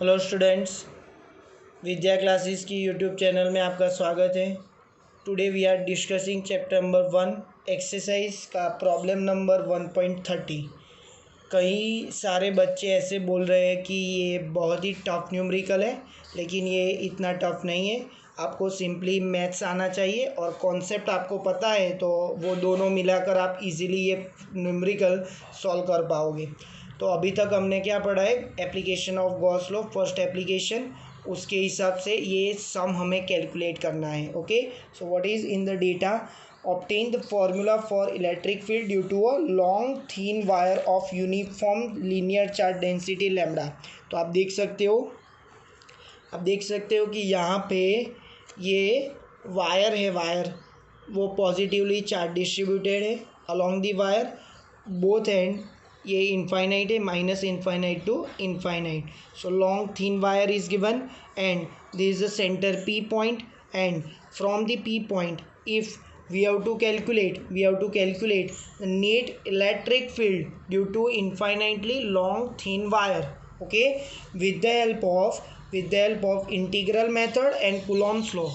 Hello students, Vidya classes की YouTube channel में आपका स्वागत है। Today we are discussing chapter number 1 exercise का प्रॉब्लम नंबर 1.30। कई सारे बच्चे ऐसे बोल रहे हैं कि ये बहुत ही टफ न्यूमेरिकल है, लेकिन ये इतना टफ नहीं है। आपको सिंपली मैथ्स आना चाहिए और कॉन्सेप्ट आपको पता है, तो वो दोनों मिलाकर आप इजीली ये न्यूमेरिकल सॉल्व कर पाओगे। तो अभी तक हमने क्या पढ़ा है, application of Gauss law, first application, उसके हिसाब से ये सम हमें कैलकुलेट करना है। Okay, so what is in the data, obtain the formula for electric field due to a long thin wire of uniform linear charge density lambda। तो आप देख सकते हो कि यहाँ पे ये वायर है, वायर वो पॉजिटिवली चार्ज डिस्ट्रीब्यूटेड है along the wire both end। ये इनफाइनाइट है, minus infinite to infinite. So long thin wire is given and this is the centre P point, and from the P point if we have to calculate the net electric field due to infinitely long thin wire, okay, with the help of integral method and Coulomb's law।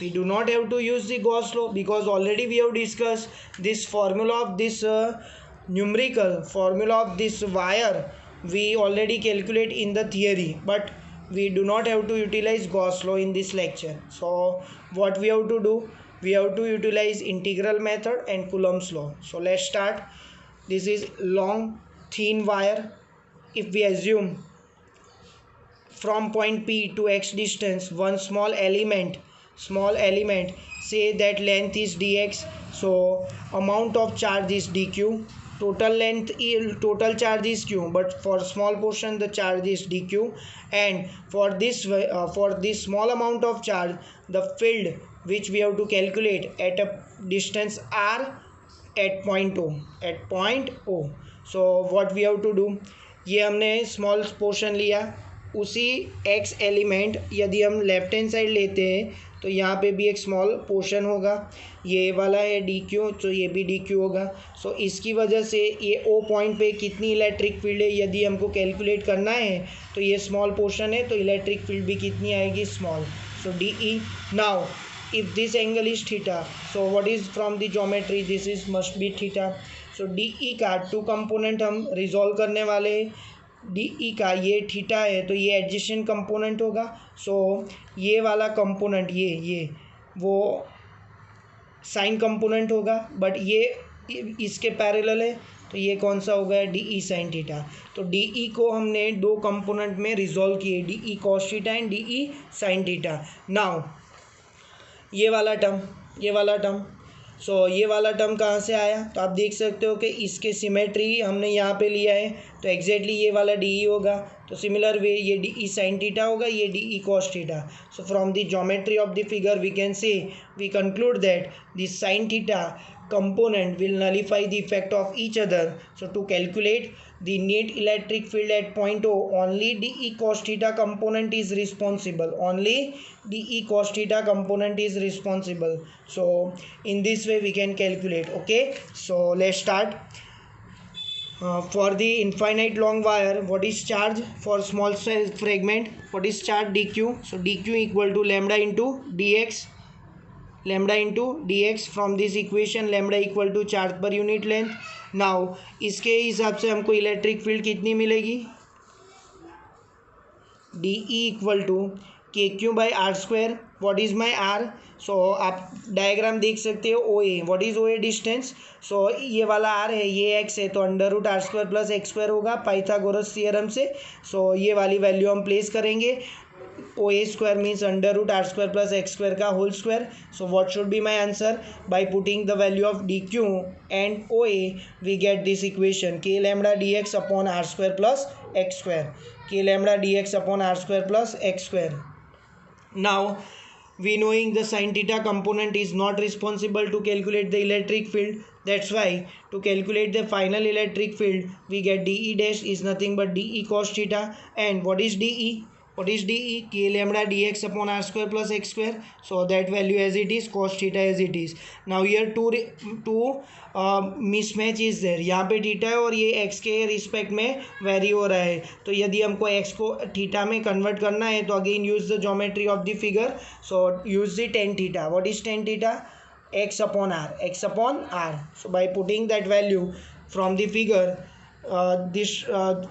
We do not have to use the Gauss law because already we have discussed this formula of this numerical formula of this wire we already calculate in the theory, but we do not have to utilize Gauss law in this lecture। So what we have to do, we have to utilize integral method and Coulomb's law। So let's start। This is long thin wire। If we assume from point P to x distance one small element, say that length is dx, so amount of charge is dq, total charge is q, but for small portion the charge is dq, and for this small amount of charge the field which we have to calculate at a distance r at point o। So what we have to do, ये हमने small portion लिया, उसी x element यदि हम left hand side लेते हैं तो यहाँ पे भी एक स्मॉल पोर्शन होगा, ये वाला है डी क्यू, तो ये भी डी क्यू होगा। सो इसकी वजह से ये ओ पॉइंट पे कितनी इलेक्ट्रिक फील्ड है यदि हमको कैलकुलेट करना है, तो ये स्मॉल पोर्शन है, तो इलेक्ट्रिक फील्ड भी कितनी आएगी, small. So D E. Now if this angle is theta, so what is from the geometry, this is must be theta। so DE का टू कंपोनेंट हम रिजॉल्व करने वाले हैं। DE का ये थीटा है तो ये एडजेसेंट कंपोनेंट होगा। सो ये वाला कंपोनेंट ये वो साइन कंपोनेंट होगा, बट ये इसके पैरेलल है, तो ये कौन सा होगा, DE साइन थीटा। तो DE को हमने दो कंपोनेंट में रिजॉल्व किए, DE cos theta and DE sine theta. Now ये वाला टर्म, सो ये वाला टर्म कहाँ से आया, तो आप देख सकते हो कि इसके सिमेट्री हमने यहाँ पे लिया है, तो एग्जैक्टली ये वाला DE होगा। तो सिमिलर वे ये DE साइन थीटा होगा, ये DE cos theta. So from the geometry of the figure we conclude that this sine theta component will nullify the effect of each other। So to calculate the net electric field at point O, only DE cos theta component is responsible, so in this way we can calculate। okay, so let's start। For the infinite long wire, what is charge for small size fragment, what is charge dq, so dq equal to lambda into dx। from this equation lambda equal to charge per unit length। now इसके हिसाब से हमको electric field कितनी मिलेगी, DE equal to k q by r square. What is my r, so आप diagram देख सकते हो, O A, what is O A distance, so ये वाला आर है, ये एक्स है, तो under root r square plus x square होगा पाइथागोरस थ्योरम से। सो ये वाली वैल्यू हम प्लेस करेंगे, O A square means under root r square plus x square का whole square. So what should be my answer, by putting the value of d q and O A we get this equation, k lambda d x upon r square plus x square, k lambda dx upon r square plus x square। now we knowing the sin theta component is not responsible to calculate the electric field, that's why to calculate the final electric field we get DE dash is nothing but DE cos theta। and what is DE, What is dE? K lambda dx upon r square plus x square. So that value as it is, cos theta as it is. Now here two mismatch is there. यहाँ पे theta है और ये x के respect में very हो रहा है. तो यदि हमको x को थीटा में कन्वर्ट करना है तो again use the geometry of the figure. So use the tan theta. What is tan theta? X upon r. X upon r. So by putting that value from the figure,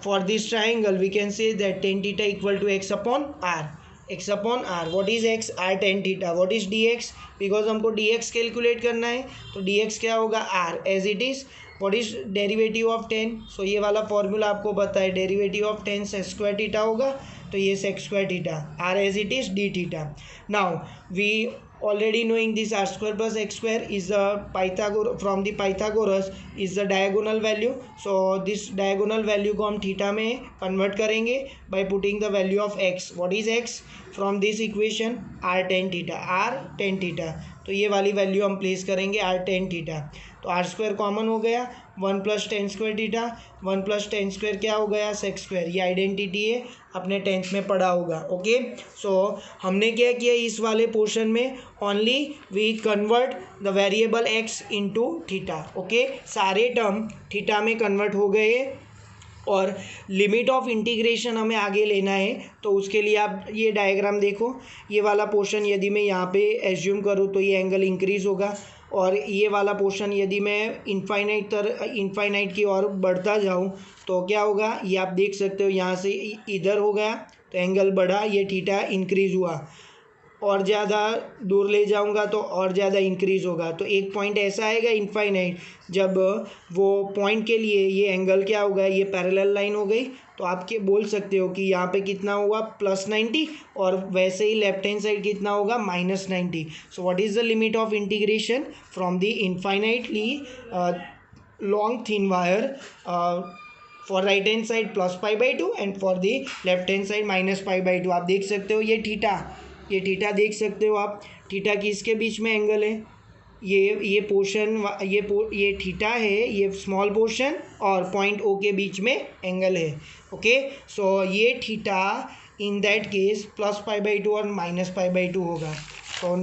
for this triangle we can say that tan theta equal to x upon r. X upon r. What is x? r tan theta. What is dx? because हमको dx calculate करना है तो dx क्या होगा? r as it is. What is derivative of tan? सो ये वाला formula आपको पता है, derivative of tan sec square theta होगा तो ये sec square theta, r as it is d theta. Now we already knowing this r square plus x square is the from the Pythagoras is the diagonal value. So this diagonal value को हम theta में convert करेंगे by putting the value of x. What is x? From this equation r tan theta. r tan theta. तो ये वाली value हम place करेंगे r tan theta. तो r स्क्वायर कॉमन हो गया, 1 plus ten square theta. 1 plus ten square क्या हो गया? Sec square. ये आइडेंटिटी है, अपने टेंथ में पढ़ा होगा. ओके, सो हमने क्या किया इस वाले पोर्शन में? Only we convert the variable x into theta. Okay, सारे टर्म थीटा में कन्वर्ट हो गए और लिमिट ऑफ इंटीग्रेशन हमें आगे लेना है. तो उसके लिए आप ये डायग्राम देखो. ये वाला पोर्शन यदि मैं यहाँ पे एज्यूम करूँ तो ये एंगल इंक्रीज़ होगा और ये वाला पोर्शन यदि मैं इनफाइनाइट की ओर बढ़ता जाऊँ तो क्या होगा? ये आप देख सकते हो, यहाँ से इधर हो गया तो एंगल बढ़ा, ये थीटा इंक्रीज़ हुआ. और ज़्यादा दूर ले जाऊंगा तो और ज़्यादा इंक्रीज़ होगा. तो एक पॉइंट ऐसा आएगा इनफाइनाइट जब वो पॉइंट के लिए ये एंगल क्या होगा? ये पैरेलल लाइन हो गई. तो आप क्या बोल सकते हो कि यहाँ पे कितना हुआ? +90 और वैसे ही लेफ्ट हैंड साइड कितना होगा? -90. So what is the limit of integration from the infinitely long thin wire for right hand side +π/2 and for the left hand side -π/2. आप देख सकते हो ये थीटा देख सकते हो आप. थीटा किसके बीच में एंगल है? ये पोर्शन ये थीटा है, ये स्मॉल पोर्शन और पॉइंट ओ के बीच में एंगल है. ओके, सो ये थीटा इन दैट केस +π/2 और -π/2 होगा. So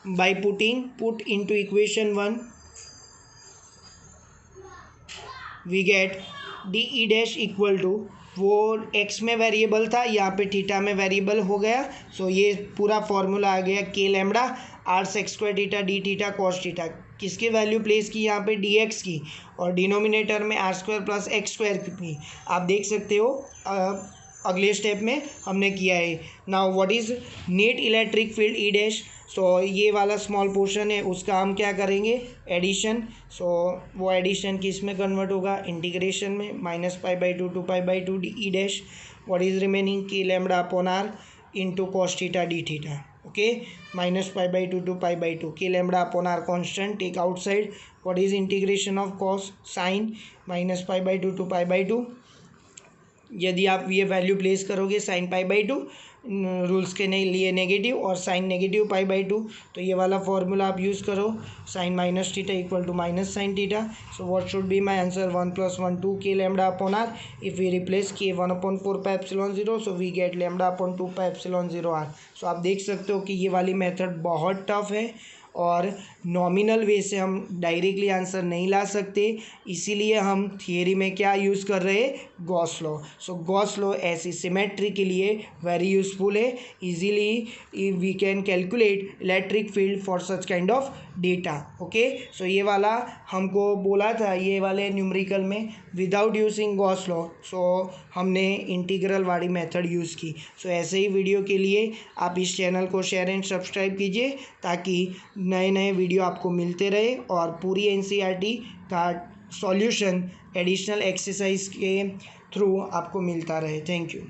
by put into equation 1 we get DE dash equal to, वो x में वेरिएबल था, यहाँ पे थीटा में वेरिएबल हो गया. सो ये पूरा फॉर्मूला आ गया k lambda r sec square theta d theta cos theta. किसकी वैल्यू प्लेस की? यहाँ पे dx की, और डिनोमिनेटर में r square plus x square की. आप देख सकते हो अगले स्टेप में हमने किया है. Now what is net electric field E dash? So ये वाला स्मॉल पोर्शन है, उसका हम क्या करेंगे? एडिशन. सो वो एडिशन किस में कन्वर्ट होगा? इंटीग्रेशन में. -π/2 to π/2 DE dash. What is remaining? k lambda upon r into cos theta d theta. Okay, -π/2 to π/2 k lambda upon r constant take outside. What is integration of cos sine -π/2 to π/2. यदि आप ये value place करोगे sine π/2 rules के लिए negative और sign negative π/2, तो ये वाला फॉर्मूला आप यूज़ करो. Sine minus theta equal to minus sine theta. So what should be my answer? 1 + 1 2 k lambda upon r. If we replace k 1/4πε0, so we get lambda upon 2πε0 r. So आप देख सकते हो कि ये वाली method बहुत tough है और नॉमिनल वे से हम डायरेक्टली आंसर नहीं ला सकते, इसीलिए हम थियरी में क्या यूज़ कर रहे हैं? Gauss law. So Gauss law ऐसी सिमेट्री के लिए वेरी यूज़फुल है. Easily we can calculate electric field for such kind of data. Okay, so ये वाला हमको बोला था ये वाले न्यूमेरिकल में without using Gauss law. So हमने इंटीग्रल वाली मेथड यूज़ की. सो ऐसे ही वीडियो के लिए आप इस चैनल को शेयर एंड सब्सक्राइब कीजिए ताकि नए नए वीडियो आपको मिलते रहे और पूरी NCERT का सॉल्यूशन एडिशनल एक्सरसाइज के थ्रू आपको मिलता रहे. Thank you.